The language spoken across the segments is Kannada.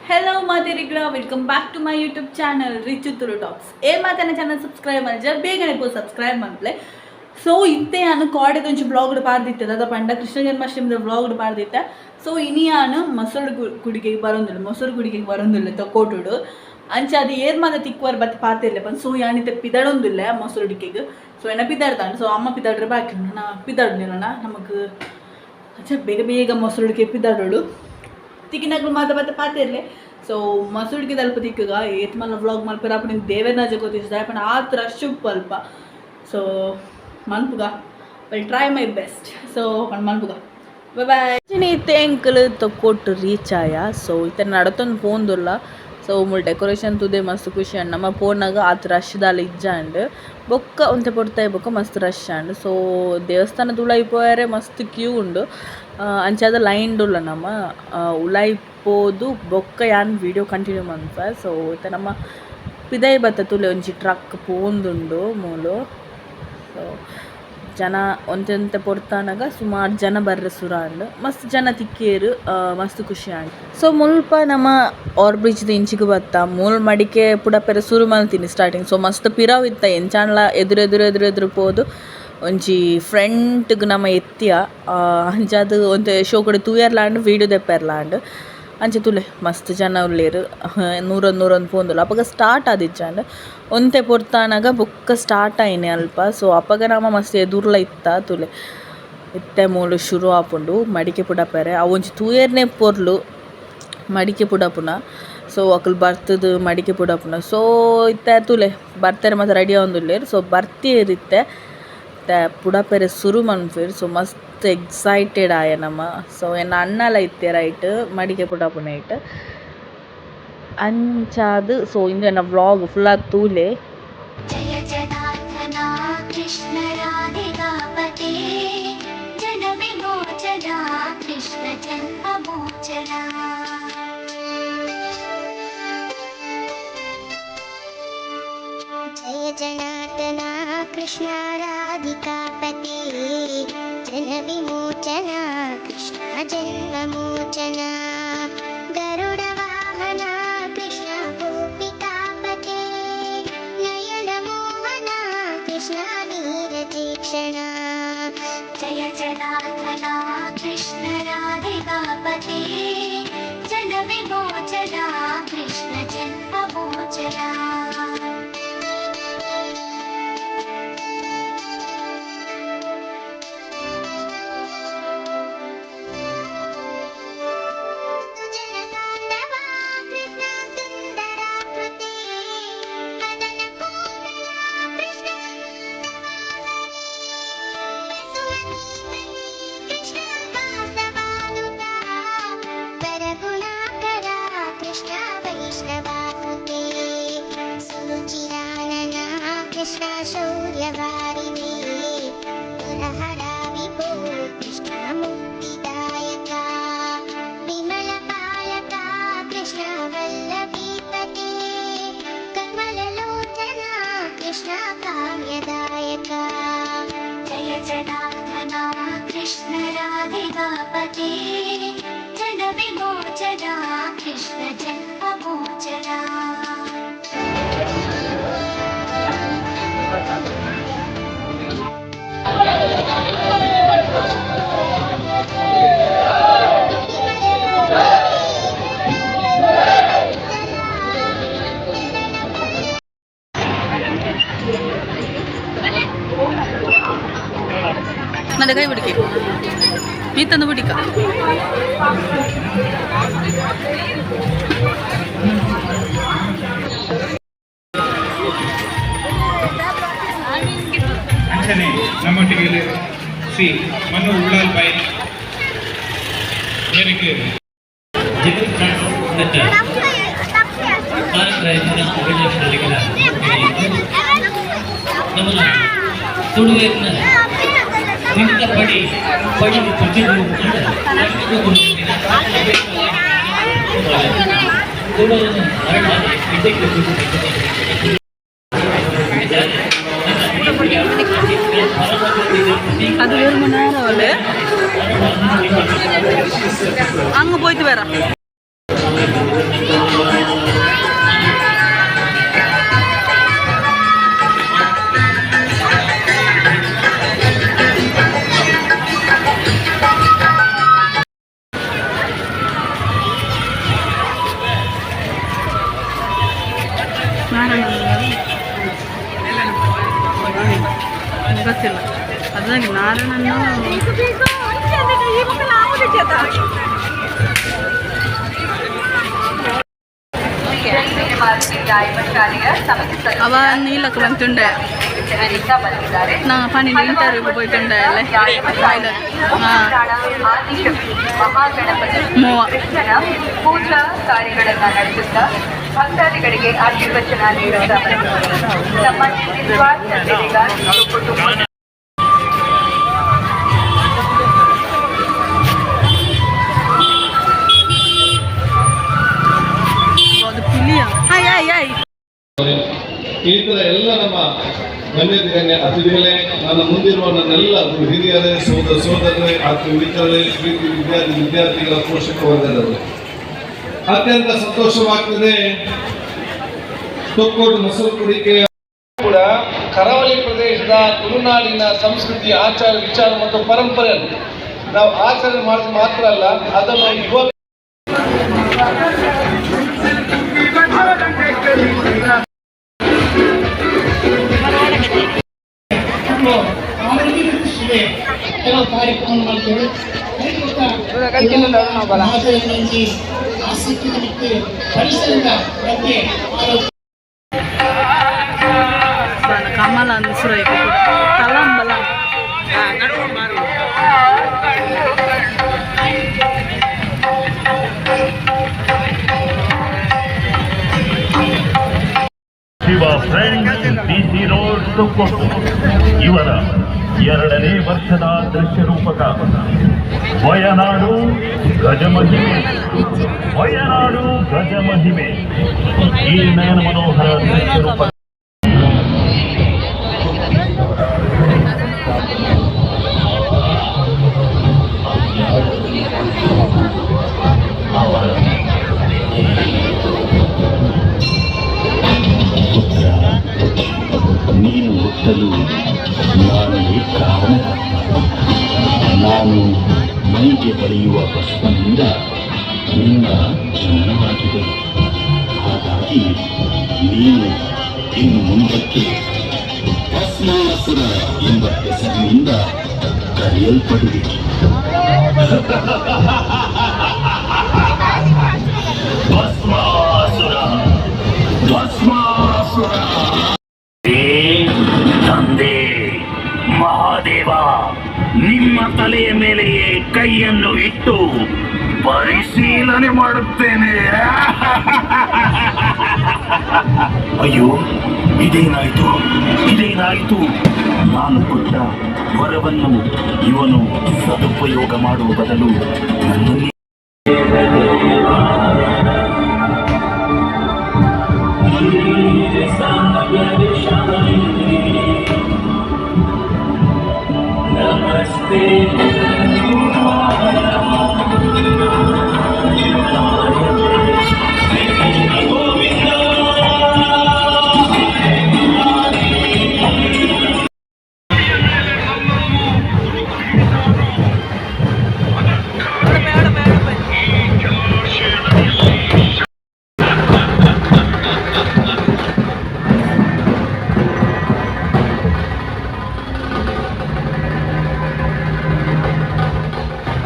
Hello Madhurigla, welcome back to my YouTube channel Richuturu Talks. ನನ್ನ ಚಾನಲ್ ಸಬ್ಸ್ಕ್ರೈಬ್ ಮಾಡಿ ಬೇಗನೆ ಪೋ ಸಬ್ಸ್ಕ್ರೈಬ್ ಮಾಡ್ಲೆ. ಸೊ ಇಂತೆ ನಾನು ಕಾಡೆದ ಒಂಚು ಬ್ಲಾಗ್ ಪಾರ್ದಿತ್ತೆ ಅದ ಪಂಡ ಕೃಷ್ಣ ಜನ್ಮಾಷ್ಟಮಿ ಬ್ಲಾಗ್ ಪಾರ್ದಿತ್ತೆ. ಸೊ ಇನಿ ನಾನು ಮೊಸರು ಕುಡಿಗೆ ಬರೋದಿಲ್ಲ ತಕೋಟುಡು ಅಂಚೆ ಅದು ಏರ್ ಮಾದ ತಿಕ್ಕುವರ್ ಬತ್ತು ಪಾತಿರ್ಲೆ ಬಂದು ಸೊ ಯಾಣಿತೆ ಪಿದಾಡೊಂದಿಲ್ಲ ಮೊಸರು ಡಿಕೆಗೆ. ಸೊ ಎನ್ನ ಪಿದಾಡ್ತಾನೆ. ಸೊ ಅಮ್ಮ ಪಿದಾಡ್ರೆ ಬಾಕಿ ನಾ ಪಿದಾಡ್ಲಿಲ್ಲ ನಮಗೆ ಅಂಚೆ ಬೇಗ ಮೊಸರು ಡಿಕೆ ಪಿದಾಡೋಳು ತಿಕ್ಕಿನಾಗ್ಲು ಮಾತ ಪಾತಿರ್ಲೆ. ಸೊ ಮಸೂಡಿಗೆ ತಲ್ಪ ತಿಕ್ಕಗ ಏತ್ ಮಲ್ಲ ವ್ಲಾಗ್ ಮಲ್ಪರ ಅಪ್ಪ ನಿಂಗೆ ದೇವೇರ್ನಾಜ ಗೊತ್ತಿಸ್ತಾ ಅಪ್ಪ ಆತ್ರ ಶುಪ್ ಅಲ್ಪ. ಸೊ ಮಲ್ಪುಗ will try my best. So ಮಲ್ಪುಗ ಬೈ ಬಾಯ್. ಇತ್ತೆ ಅಂಕಲ್ ತಕ್ಕೊಟ್ಟು ರೀಚ್ ಆಯ. ಸೊ ಇತ್ತೆ ನಡತೊಂದು ಪೋಂದುಲ್ಲ. ಸೊ ಮುಲ್ ಡೆಕೋರೇಷನ್ ತುದೆ ಮಸ್ತ್ ಖುಷಿ ಅಂಡ್ ನಮ್ಮ ಫೋನಾಗ ಆತ ರಶ್ದಾಲ ಇಜ್ಜಾಂಡ್ ಬೊಕ್ಕ ಒಂತೆ ಪೊಡ್ತಾಯಿ ಬೊಕ್ಕ ಮಸ್ತ್ ರಶ್ ಅಂಡ್. ಸೊ ದೇವಸ್ಥಾನದ ಉಳಾಯಿಪೋಯಾರೆ ಮಸ್ತ್ ಕ್ಯೂ ಉಂಡು ಅಂಚಾದ ಲೈನ್ ಉಲ್ಲ ನಮ್ಮ ಉಳಾಯಿಪೋದು ಬೊಕ್ಕ ಯಾನ್ ವೀಡಿಯೋ ಕಂಟಿನ್ಯೂ ಮನ್ಪ. ಸೊ ಇತ್ತೆ ನಮ್ಮ ಪಿದೈ ಬತ್ತ ತುಲೆ ಒಂಜಿ ಟ್ರಕ್ ಪೋಂದುಂಡು ಮೂಲು. ಸೊ ಜನ ಒಂತೆ ಪೊರ್ತಾನಾಗ ಸುಮಾರು ಜನ ಬರ್ರೆ ಸುರಾಂಡ್ ಮಸ್ತ್ ಜನ ತಿಕ್ಕೇರು ಮಸ್ತ್ ಖುಷಿ ಆಂಡ್. ಸೊ ಮುಲ್ಪ ನಮ್ಮ ಓವರ್ ಬ್ರಿಡ್ಜ್ದ ಇಂಚಿಗೆ ಬತ್ತ ಮೂಲ್ ಮಡಿಕೆ ಪುಡಪೆರೆ ಸುರು ಮಲ್ತೀನಿ ಸ್ಟಾರ್ಟಿಂಗ್. ಸೊ ಮಸ್ತ್ ಪಿರಾವ್ ಇತ್ತ ಎಂಚಾಣ್ಲ ಎದುರು ಪೋದು ಒಂಜಿ ಫ್ರಂಟ್ಗೆ ನಮ್ಮ ಎತ್ತಿಯ ಅಂಚಾದ ಒಂದು ಶೋ ಕಡೆ ತೂಯರ್ಲಾಂಡ್ ವೀಡಿಯೋ ದೆಪ್ಪೆರ್ಲಾಂಡ್ ಅಂಚೆ ತುಲೆ ಮಸ್ತ್ ಜನ ಉಳ್ಳೇರು ನೂರೊಂದು ಪೋಂದುಲ್ಲ ಅಪ್ಪಗ ಸ್ಟಾರ್ಟ್ ಆದಿಜ್ಜಾಂಡ್ ಒಂತೆ ಪೊರ್ತಾನಾಗ ಬೊಕ್ಕ ಸ್ಟಾರ್ಟ್ ಆಯ್ನೆ ಅಲ್ಪ. ಸೊ ಅಪ್ಪಗ ನಮ್ಮ ಮಸ್ತ್ ಎದುರ್ಲ ಇತ್ತ ತುಲೆ ಇತ್ತೆ ಮೂಲು ಶುರು ಆಪುಂಡು ಮಡಿಕೆ ಪುಡಪೆರೆ ಅವೊಂಜಿ ತೂಯರ್ನೆ ಪೊರ್ಲು ಮಡಿಕೆ ಪುಡಪುನ. ಸೊ ಅಕಲ್ ಬರ್ತದ ಮಡಿಕೆ ಪುಡಪುನ. ಸೊ ಇತ್ತೆ ತುಲೆ ಬರ್ತಾರೆ ಮತ್ತು ರೆಡಿ ಆವೊಂದುಲ್ಲೇರು. ಸೊ ಬರ್ತೀರಿತ್ತೆ ಪುಡಪೆರೆ ಸುರು ಮನ್ಫಿರ್. ಸೊ ಮಸ್ತ್ ಎಕ್ಸೈಟೆಡ್ ಆಯ ನಮ್ಮ. ಸೊ ಎನ್ನ ಅಣ್ಣಲ ಇತ್ತೆ ರೈಟ್ ಮಡಿಕೆ ಪುಡಪುನ ಇಟ್ಟು ಅಂಚಾದು. ಸೊ ಇಂದು ಎನ್ನ ವ್ಲಾಗ್ ಫುಲ್ ಆದ ತೂಲೆ. ಜಯ ಜನಾರ್ದನ ಕೃಷ್ಣ ರಾಧಿಕಾಪತಿ ಜನ ವಿಮೋಚನ ಕೃಷ್ಣ ಜನ್ಮ ಮೋಚನ. ಜಯ ಜನಾರ್ದನ ಕೃಷ್ಣ ರಾಧಿಕಾಪತಿ ಜನ ವಿಮೋಚನ ಕೃಷ್ಣ ಜನ್ಮ ಮೋಚನ. ಗರುಡ ವಾಹನ ಕೃಷ್ಣ ಗೋಪಿಕಾಪತಿ ನಯನ ಮೋಹನ ಕೃಷ್ಣ ವೀರ ತೀಕ್ಷಣ. ಜಯ ಜನಾರ್ದನ ಕೃಷ್ಣ ರಾಧಿಕಾಪತಿ ಜನ ವಿಮೋಚನ ಕೃಷ್ಣ ಜನ್ಮ ಮೋಚನ. ಕೃಷ್ಣ ಶೌರ್ಯವಾರಿಣಿ ಪುರಹರ ವಿಭೋ ಕೃಷ್ಣ ಮುಕ್ತಿದಾಯಕ ವಿಮಲ ಪಾಲಕ ಕೃಷ್ಣ ವಲ್ಲಭೀಪತಿ ಕಮಲಲೋಚನ ಕೃಷ್ಣ ಕಾಮ್ಯದಾಯಕ. ಜಯ ಜನಾರ್ದನ ಕೃಷ್ಣ ರಾಧಿಕಾಪತಿ ಜನ ವಿಮೋಚನ ಕೃಷ್ಣ ಜನ್ಮ ಮೋಚನ. ನನ್ನ ಕೈ ಬಿಡಿಕೆ ನೀ ತಂದು ಬಿಡಿಕ. ಅಂಚನೆ ನಮ್ಮೊಟ್ಟಿಗೆ ಶ್ರೀ ಮನು ಉಳ್ಳಾಲ್ ಬಾಯಿ ಮೇರೆಗೆ ಜಗತ್ ನಮ್ಮ ತುಡುವೆನ ನಿಂತ ಪಡಿ ಪ್ರತಿಗಳು அது ஒரு மணி நேரம் வரல அங்கே போயிட்டு வரேன். ಗೊತ್ತಿಲ್ಲ ಅದ್ರಾಗ ನಾರಾಯಣನ್ನು ಅವ ನೀಲಕ್ಕೆ ಬಂತುಂಡೆ ನಾ ಪನ್ನಿಂದ ಇಂಟರ್ವ್ಯೂಗೆ போயிட்டுண்டே ಪೂಜಾ ಕಾರ್ಯಗಳನ್ನು ನಡೆಸುತ್ತಾ ಭಕ್ತಾದಿಗಳಿಗೆ ಆಶೀರ್ವಚನ ನೀಡುತ್ತಾ ನಮ್ಮ ನಿಸ್ವಾರ್ಥ ಸೇವೆಗಾಗಿ ಕುಟುಂಬ ಈ ಥರ ಎಲ್ಲ ನಮ್ಮ ಗಣ್ಯ ಅತಿಥಿಗಳೇ, ನನ್ನ ಮುಂದಿರುವ ನನ್ನೆಲ್ಲ ಹಿರಿಯರೇ, ಸೋದರರೇ, ಮಿತ್ರರೇ, ಪ್ರೀತಿ ವಿದ್ಯಾರ್ಥಿಗಳ ಪೋಷಕ ವರ್ಗದವರು, ಅತ್ಯಂತ ಸಂತೋಷವಾಗ್ತದೆ. ತೊಕ್ಕೋಟು ಮೊಸರು ಕುಡಿಕೆ ಕೂಡ ಕರಾವಳಿ ಪ್ರದೇಶದ ತುಳುನಾಡಿನ ಸಂಸ್ಕೃತಿ, ಆಚಾರ ವಿಚಾರ ಮತ್ತು ಪರಂಪರೆಯನ್ನು ನಾವು ಆಚರಣೆ ಮಾಡೋದು ಮಾತ್ರ ಅಲ್ಲ, ಅದನ್ನು ಯುವ ಕೆಲವು ಕಾರ್ಯಕ್ರಮ ಮಾಡ್ತೇವೆ. ಆಸಕ್ತಿ ಮತ್ತು ಪರಿಸರದ ಬಗ್ಗೆ ಕಮಲ ಅನ್ಸುರ ತಲಂಬಲ Shiva friends DC road Thokkottu ಇವರ 2ನೇ ವರ್ಷದ ದೃಶ್ಯ ರೂಪಕ ವಯನಾಡು ಗಜಮಹಿಮೆ. ವಯನಾಡು ಗಜಮಹಿಮೆ ಈ ನಯನ ಮನೋಹರ ದೃಶ್ಯ ರೂಪಕ ನೀನು ಹುಟ್ಟಲು ನಾನೇ ಕಾರಣ. ನಾನು ಮೈಗೆ ಬಳಿಯುವ ಭಸ್ಮದಿಂದ ನಿನ್ನ ಜನನವಾಗಿದೆ. ಹಾಗಾಗಿ ನೀನು ಇನ್ನು ಮುಂದಕ್ಕೆ ಭಸ್ಮಾಸುರ ಎಂಬ ಹೆಸರಿನಿಂದ ಕರೆಯಲ್ಪಡುವೆ. ಭಸ್ಮಾಸುರ ಭಸ್ಮಾಸುರ. ತಂದೆ ಮಹಾದೇವ, ನಿಮ್ಮ ತಲೆಯ ಮೇಲೆಯೇ ಕೈಯನ್ನು ಇಟ್ಟು ಪರಿಶೀಲನೆ ಮಾಡುತ್ತೇನೆ. ಅಯ್ಯೋ, ಇದೇನಾಯಿತು? ನಾನು ಕೊಟ್ಟ ವರವನ್ನು ಇವನು ಸದುಪಯೋಗ ಮಾಡುವ ಬದಲು ನನ್ನನ್ನೇ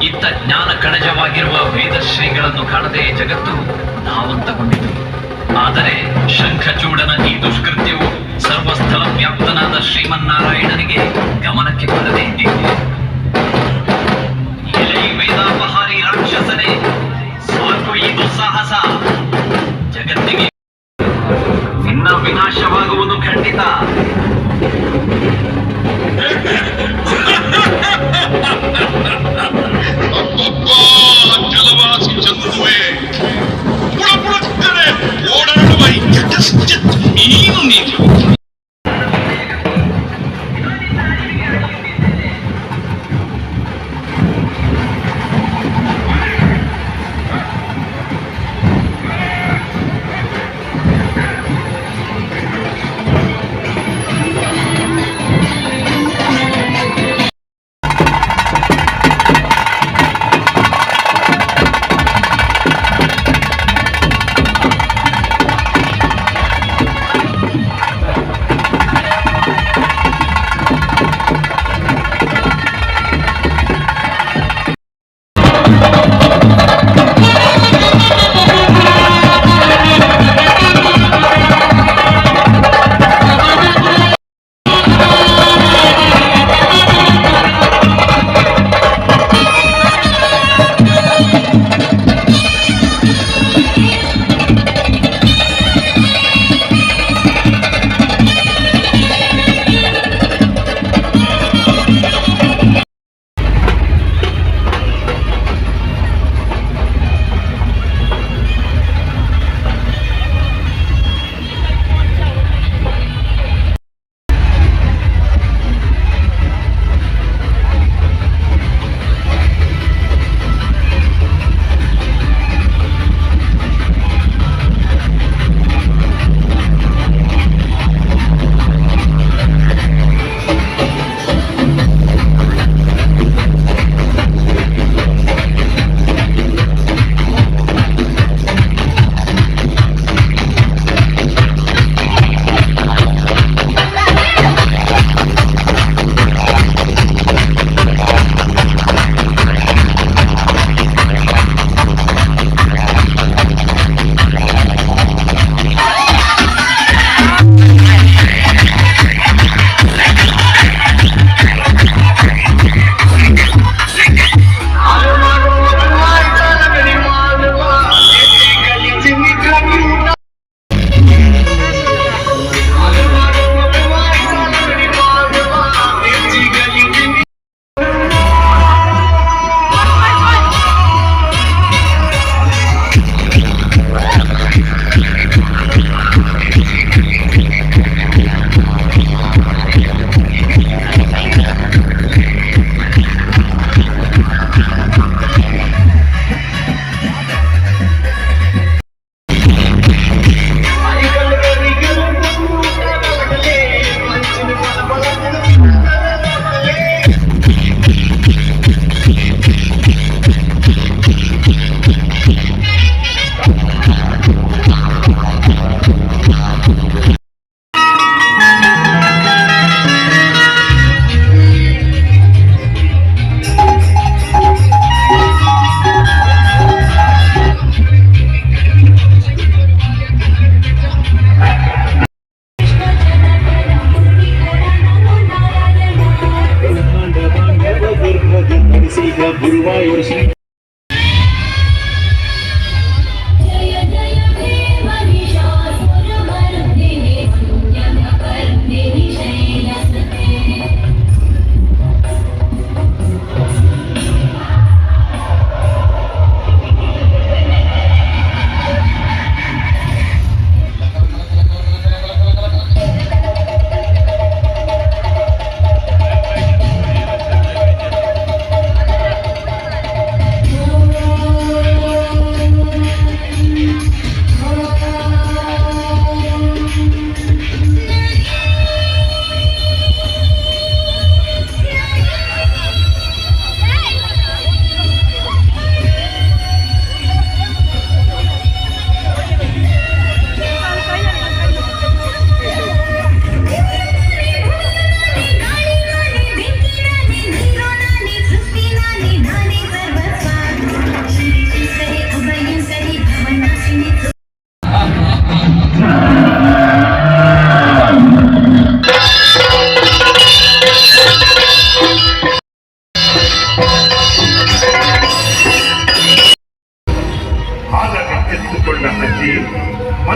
ಇತ್ತ ಜ್ಞಾನ ಕಣಜವಾಗಿರುವ ವೇದಶ್ರೀಗಳನ್ನು ಕಾಣದೆ ಜಗತ್ತು ನಾವಂತಗೊಂಡಿತು. ಆದರೆ ಶಂಖಚೂಡನ ಈ ದುಷ್ಕೃತ್ಯವು ಸರ್ವಸ್ಥಳ ವ್ಯಾಪ್ತನಾದ ಶ್ರೀಮನ್ನಾರಾಯಣನಿಗೆ ಗಮನಕ್ಕೆ ಬರದೇ ಇದ್ದಿತು. ಎಲೆ ವೇದಾಪಹಾರಿ ರಾಕ್ಷಸನೇ, ಸಾಕು ಈ ದುಸ್ಸಾಹಸ. ಜಗತ್ತಿಗೆ ನಿನ್ನ ವಿನಾಶವಾಗುವುದು ಖಂಡಿತ. ಜಲವಾಸಿ ಚಂದ್ರುವೆ, ಪುಡಪುಡುತ್ತನೆ ಓಡಾಡುವ ನೀನು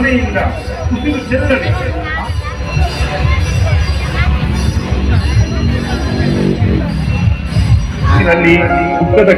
ಭಾವನೆಯಿಂದ ಕುಸಿದು ಚೆಲ್ಲಲಿ. ಇದರಲ್ಲಿ ದುಃಖದ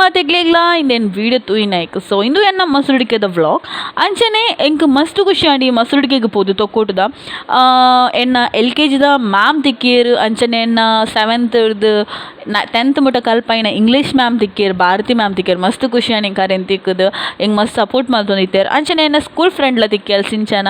ಮಾತೆಗ್ಲೇಗ್ಲಾ ಇಂದೇನು ವೀಡಿಯೋ ತೂಯಿನಾಯ್ಕು ಸೊ ಇಂದು ಎನ್ನ ಮಸುರುಡಿಕೆದ ವ್ಲಾಗ್ ಅಂಚನೆ ಎಂಕ್ ಮಸ್ತ್ ಖುಷಿ ಆಡಿ ಮಸುರುಡಿಕೆಗೆ ಪೋದು ತೊಕ್ಕೊಟ್ಟದ ಎನ್ನ LKGದ ಮ್ಯಾಮ್ ತಿಕ್ಕೇರು ಅಂಚನೆ ಎನ್ನ 7th 10th ಮುಟ ಕಲ್ಪೈನ ಇಂಗ್ಲೀಷ್ ಮ್ಯಾಮ್ ತಿಕ್ಕೇರು ಭಾರತಿ ಮ್ಯಾಮ್ ತಿಕ್ಕೇರು ಮಸ್ತ್ ಖುಷಿ ಆಣಿ ಕರೆನ್ ತಿಕ್ಕದು ಎಂಗ್ ಮಸ್ತ್ ಸಪೋರ್ಟ್ ಮಾಡ್ತೊಂದಿತ್ತೇರು ಅಂಚನೆ ಎನ್ನ ಸ್ಕೂಲ್ ಫ್ರೆಂಡ್ಲ ತಿಕ್ಕೇರು ಸಿಂಚನ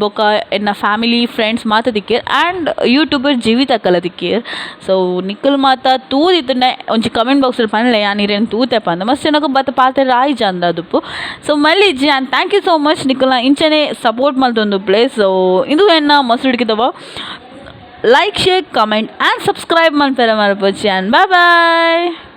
ಬೊಕ ಎನ್ನ ಫ್ಯಾಮಿಲಿ ಫ್ರೆಂಡ್ಸ್ ಮಾತ ತಿಕ್ಕೇರು ಆ್ಯಂಡ್ ಯೂಟ್ಯೂಬರ್ ಜೀವಿತಕ್ಕಲ ತಿಕ್ಕೇರು ಸೊ ನಿಕ್ಕಲ್ ಮಾತ ತೂದಿತ್ತನೆ ಒಂಚಿ ಕಮೆಂಟ್ ಬಾಕ್ಸಲ್ಲಿ ಪನ್ಲೆ ನೀರೇನು ತೂತೆ ಪಂದ ಮಸ್ತ್ ನನಗೆ ಬತ್ತ ಪಾತ್ರ ರಾಯಿ ಚಂದ ಅದುಪ್ಪು ಸೊ ಮಲ್ಲಿಜಿ and thank you so much ನಿಕ್ಕಲ್ನ ಇಂಚನೆ ಸಪೋರ್ಟ್ ಮಾಡ್ತೊಂದು ಪ್ಲೇಸ್ ಸೊ ಇದು ಎನ್ನ ಮಸ್ತ್ ಹಿಡಿಕಿದವ like share comment and subscribe ಮಾಡ್ತಾರೆ ಮರಪಚ್ಚಿ ಆ್ಯಂಡ್ ಬಾಯ್ ಬಾಯ್.